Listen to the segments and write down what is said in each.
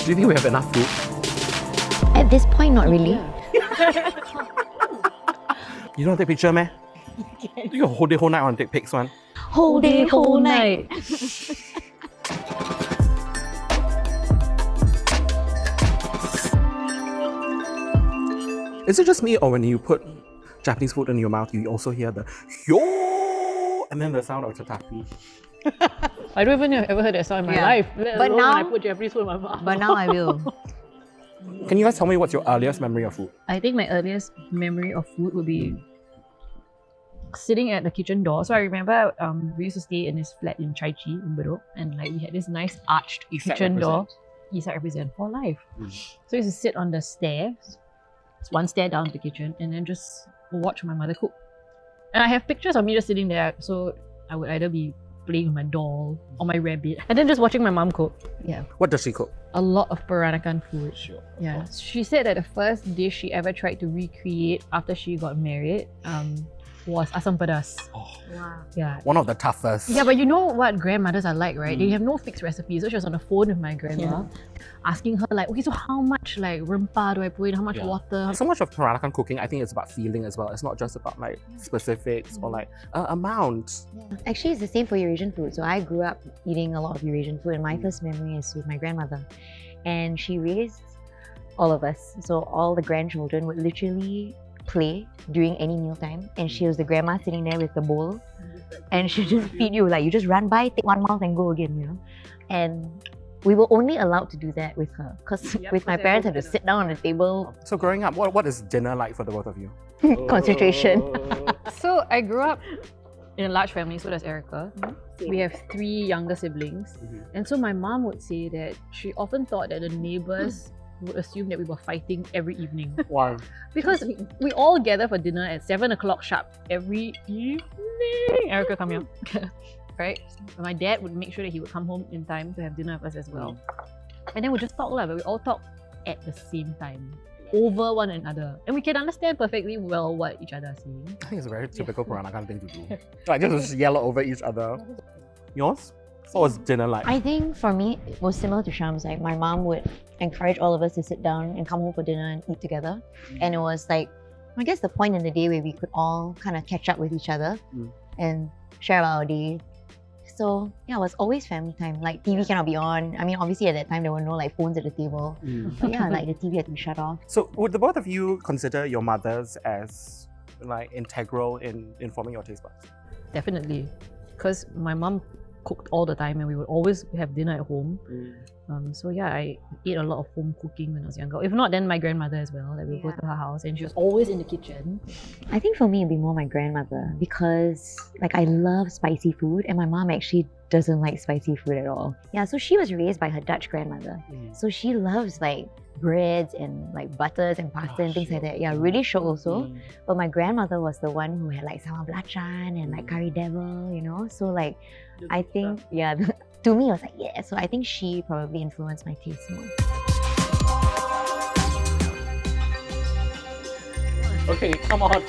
Do you think we have enough food? At this point, not really. You don't want to take picture, meh? You whole day, whole night want to take pics one. Whole day, whole night. Is it just me, or when you put Japanese food in your mouth, you also hear the yo and then the sound of tataki? I don't even have ever heard that sound in my life. But now, when I put Japanese food in my mouth. But now I will. Can you guys tell me what's your earliest memory of food? I think my earliest memory of food would be sitting at the kitchen door. So I remember we used to stay in this flat in Chai Chi in Bedok, and like we had this nice arched kitchen door. East side represent for life. So I used to sit on the stairs, one stair down to the kitchen, and then just watch my mother cook. And I have pictures of me just sitting there. So I would either be playing with my doll or my rabbit, and then just watching my mom cook. Yeah. What does she cook? A lot of Peranakan food. Sure. Yeah. She said that the first dish she ever tried to recreate after she got married was asam pedas. Oh, Wow. Yeah. one of the toughest. Yeah, but you know what grandmothers are like, right? They have no fixed recipe. So she was on the phone with my grandma, asking her like, okay, so how much like rempah do I put in? How much water? So much of Peranakan cooking, I think it's about feeling as well. It's not just about like specifics or like amount. Yeah. Actually, it's the same for Eurasian food. So I grew up eating a lot of Eurasian food, and my first memory is with my grandmother. And she raised all of us. So all the grandchildren would literally play during any mealtime, and she was the grandma sitting there with the bowl, and she just feed you, like you just run by, take one mouth and go again, you know. And we were only allowed to do that with her, because with my parents had to sit down on the table. So growing up, what is dinner like for the both of you? Concentration. So I grew up in a large family, so does Aarika. We have 3 younger siblings. And so my mom would say that she often thought that the neighbors would assume that we were fighting every evening. Why? Because we all gather for dinner at 7 o'clock sharp every evening. Aarika, come here. Right? My dad would make sure that he would come home in time to have dinner with us as well. And then we just talk, but we all talk at the same time, over one another. And we can understand perfectly well what each other are saying. I think it's a very typical Peranakan thing to do. Like just yell over each other. Yours? What was dinner like? I think for me, it was similar to Sham's. Like my mom would encourage all of us to sit down and come home for dinner and eat together. And it was like, I guess the point in the day where we could all kind of catch up with each other and share about our day. So yeah, it was always family time. Like TV cannot be on. I mean, obviously at that time there were no like phones at the table. But yeah, like the TV had to be shut off. So would the both of you consider your mothers as like integral in forming your taste buds? Definitely. Because my mom cooked all the time, and we would always have dinner at home. So yeah, I ate a lot of home cooking when I was younger. If not, then my grandmother as well. Like we would go to her house, and she was always in the kitchen. I think for me it'd be more my grandmother, because like I love spicy food, and my mom actually doesn't like spicy food at all. Yeah, so she was raised by her Dutch grandmother. So she loves like breads and like butters and pasta and things like that. Yeah, really show also. But my grandmother was the one who had like sambal belacan and like curry devil, you know. So like I think to me I was like yeah. So I think she probably influenced my taste more. Okay, come on.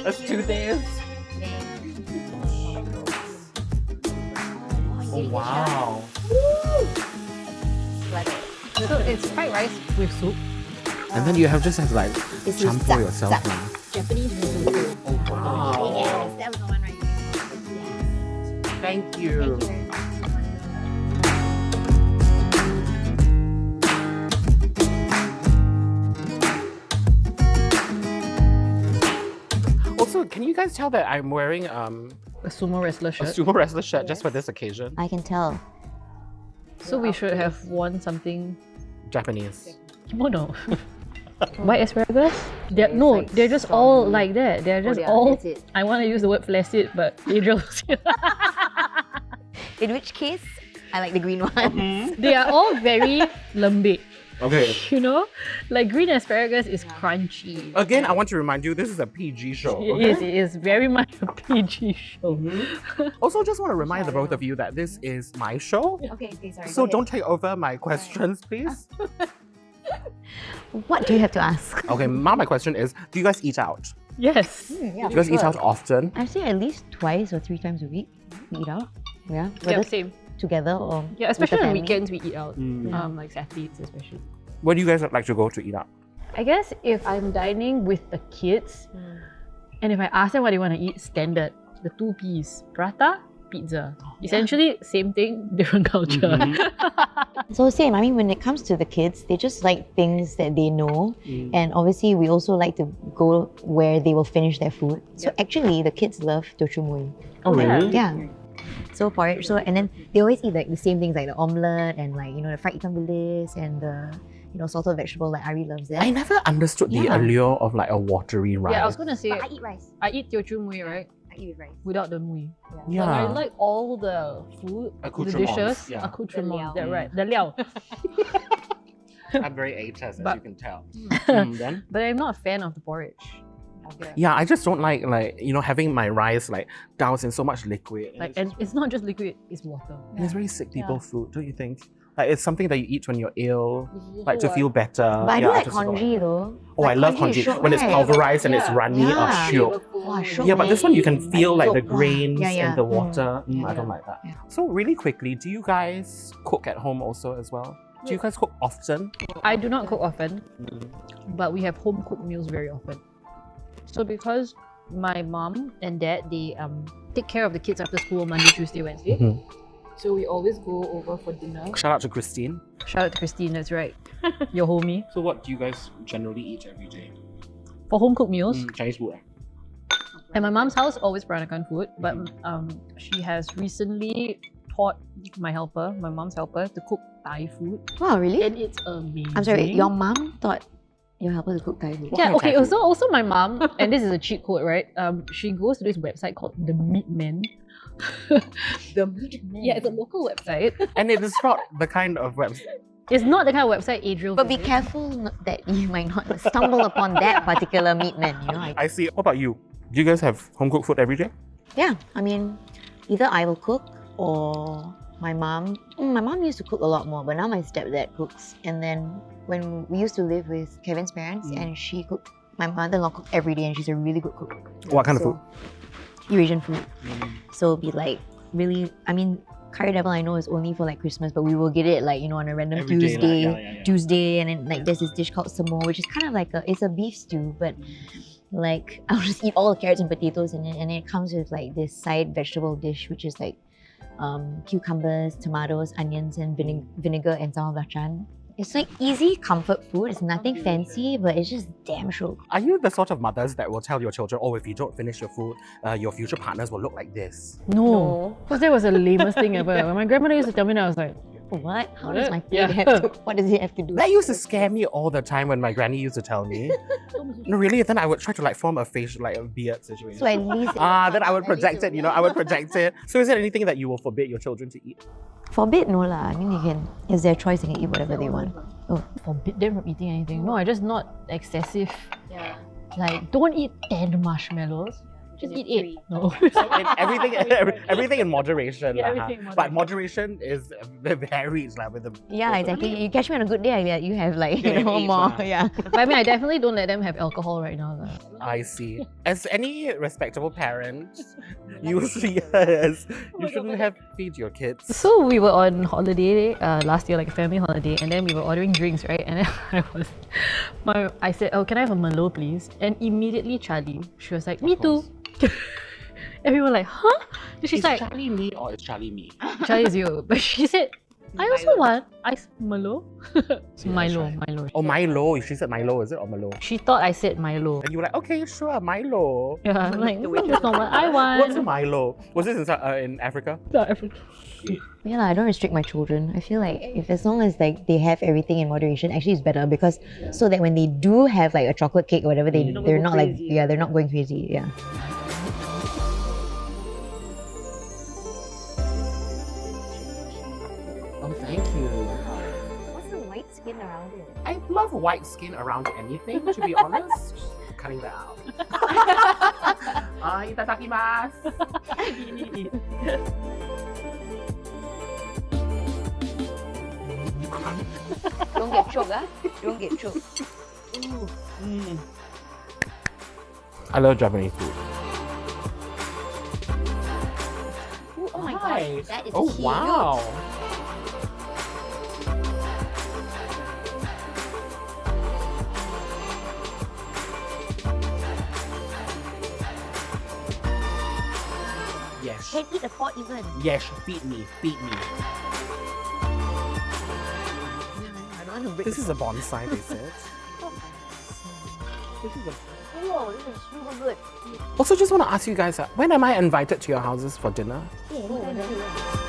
Let's do this. Oh wow. So it's fried rice with soup. And then you just have to like It's shampoo with yourself. zap. Man. Japanese miso. Oh wow. Yes, that was the one right there. Thank you. Also, can you guys tell that I'm wearing A sumo wrestler a shirt. sumo wrestler shirt just for this occasion? I can tell. So we should have worn something Japanese. kimono. White asparagus? They're just all like that. They're just all. That's it. I want to use the word flaccid, but Adriel. In which case, I like the green one. They are all very lembik. Okay. You know, like green asparagus is crunchy. Again, I want to remind you, this is a PG show. Okay? It is very much a PG show. Also, just want to remind the both of you that this is my show. Okay, sorry. So don't take over my questions, please. What do you have to ask? Okay, now my question is, do you guys eat out? Yes. Do you guys eat out often? I'd say at least 2 or 3 times a week we eat out. Yeah. Yeah, same. together or Yeah, with the especially on family. weekends we eat out. Mm. Like Saturdays especially. Where do you guys like to go to eat out? I guess if I'm dining with the kids, and if I ask them what they want to eat, standard, the 2 Ps, prata, pizza. Essentially, same thing, different culture. So same, I mean, when it comes to the kids, they just like things that they know. And obviously, we also like to go where they will finish their food. So actually, the kids love Teochew Mui. Oh, really? Yeah. So porridge, and then they always eat like the same things like the omelette and like, the fried ikan bilis and the, salted vegetable like Ari loves that. I never understood the Yeah. allure of like a watery rice. Yeah, I was gonna say, But I eat rice. I eat Teochew Mui, right? I eat with rice. Without the mui. Yeah. But I like all the food, the Accoutrements, dishes, yeah. accoutrements, The that liao. right, the liao. I'm very HS, as But- you can tell. Then? But I'm not a fan of the porridge. Yeah, I just don't like having my rice like doused in so much liquid. Like, and it's not just liquid, it's water. It's very sick people food, don't you think? Like it's something that you eat when you're ill, So like to feel better. But I do like just don't congee though. Oh, I love congee is congee. shiok, When it's right? pulverized and it's runny, Yeah. oh, shiok. Wow, shiok, Yeah, but this one you can man. feel like the Wow. grains Yeah. and the water. I Yeah. don't like that. Yeah. So really quickly, do you guys cook at home also as well? Do you guys cook often? I do not cook often, but we have home cooked meals very often. So because my mom and dad, they take care of the kids after school Monday, Tuesday, Wednesday. So we always go over for dinner. Shout out to Christine. Shout out to Christine, that's right. Your homie. So what do you guys generally eat every day? For home cooked meals. Chinese food. At my mom's house, always Peranakan food, but she has recently taught my mom's helper, to cook Thai food. Wow, really? And it's amazing. I'm sorry, your mom taught your helper to cook Thai food? What Yeah, kind of okay, Thai food? also my mom, and this is a cheat code, right? She goes to this website called The Meat Men. The meat man. Yeah, it's a local website. And it is not the kind of website. It's not the kind of website Adriel But be visits. careful that you might not stumble upon that particular meat man, I see. What about you? Do you guys have home cooked food every day? Yeah, I mean, either I will cook or my mom. My mom used to cook a lot more, but now my stepdad cooks. And then when we used to live with Kevin's parents, and she cooked, my mother-in-law cooked every day, and she's a really good cook. What kind of So, food? Eurasian food. So it'll be like really, I mean, curry devil I know is only for like Christmas, but we will get it like, on a random Every day, like, Tuesday, yeah. Tuesday, and then like there's this dish called samo, which is kind of like it's a beef stew, but like I'll just eat all the carrots and potatoes in it, and it comes with like this side vegetable dish, which is like cucumbers, tomatoes, onions, and vinegar and sambal belacan. It's like easy comfort food. It's nothing fancy, but it's just damn sure. Are you the sort of mothers that will tell your children, oh, if you don't finish your food, your future partners will look like this? No. Because that was the lamest thing ever. When my grandmother used to tell me that, I was like, What? How does What? my food Yeah. have to? What does it have to do? That used to scare me all the time when my granny used to tell me. No, really? Then I would try to like form a face, like a beard situation. So at least Then I would project it, I would project it. So is there anything that you will forbid your children to eat? forbid no lah. I mean, you can. It's their choice. They can eat whatever they want. Oh, forbid them from eating anything. No, I just not excessive. Like, don't eat 10 marshmallows. Just eat 8. No. Everything in moderation. Yeah, lah, everything in But moderation is varies with the. yeah, exactly. You catch me on a good day, you have like You have more. each, lah. Yeah. But I mean, I definitely don't let them have alcohol right now. Lah. I see. As any respectable parent, usually yes, you shouldn't have feed your kids. So we were on holiday last year, like a family holiday, and then we were ordering drinks, right? And then I said, "Oh, can I have a Merlot, please?" And immediately Charlie, she was like, "Me too." And we were like, "Huh?" And she's Is like, Charlie me or is Charlie me? "Charlie is you," but she said, "I also want ice Merlot." Milo. Oh, Milo. She said Milo, is it? Or Milo? She thought I said Milo. And you were like, okay, sure, Milo. Yeah, I'm like, that's not what I want. What's a Milo? Was this in Africa? Yeah, I don't restrict my children. I feel like if as long as like they have everything in moderation, actually it's better because so that when they do have like a chocolate cake or whatever, they're not like they're not going crazy. Yeah. Oh, thank you. What's the white skin around it? I love white skin around anything, to be honest. Cutting that out. Itadakimasu. Don't get choked, ah? Don't get choked. I love Japanese food. Oh my god, nice. That is Oh, cute. wow. Yes. Can eat the pot even. Yes, feed me, feed me. I don't want to break. This is a bonsai, they said. This is a... Whoa, this is super good. Also, just want to ask you guys, when am I invited to your houses for dinner? Yeah, anytime you want.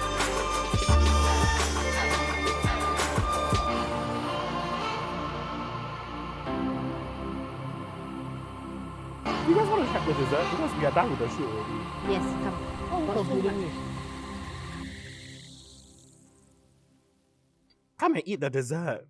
You guys want to check the dessert? Because we are done with the shoot already. Yes, come. Come and eat the dessert.